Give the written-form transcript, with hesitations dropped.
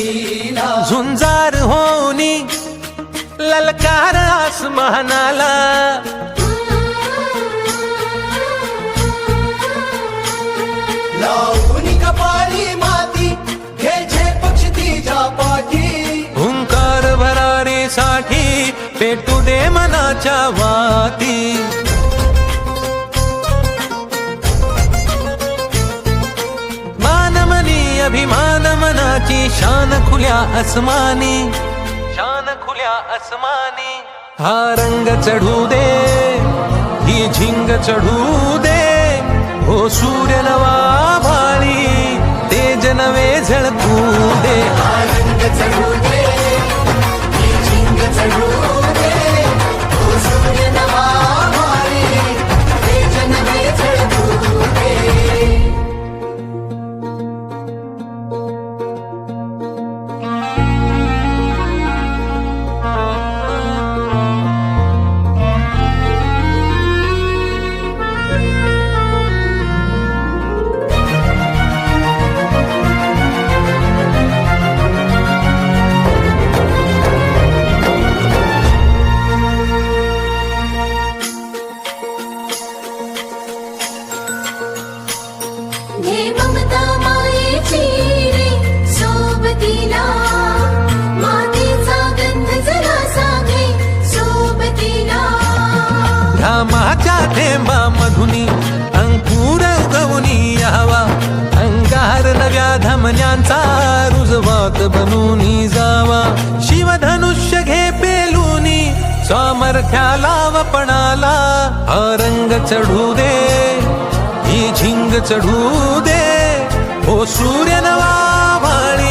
लीला झुंजार होनी ललकार आसमानाला लावणी कपाळी माती घ्यायचे पक्ष तिच्या पाठी हुंकार भरारीसाठी पेटू दे मनाच्या वाती मानमनी अभिमान मनाची शान खुल्या आसमानी शान खुल्या आसमानी हा रंग चढू दे ही झिंग चढू दे हो सूर्य नवा भाळी तेज नवे झळकू दे आनंद चढू दे ही झिंग चढू दे तो सूर्य नवा भारी तेज नवे झळकू दे घे ममता मायेची रे सोबतीला मातेचा गंध जरासा घे सोबतीला रामाच्या थेंबा मधुनी अंकुर उगवूनी यावा अंगार नव्या धमन्यांचा रुजवात बनूनी जावा शिवधनुष्य घे पेलूनी सामर्थ्याला वपणाला हा रंग चढू दे ही झिंग चढू दे हो सूर्य नवा भाळी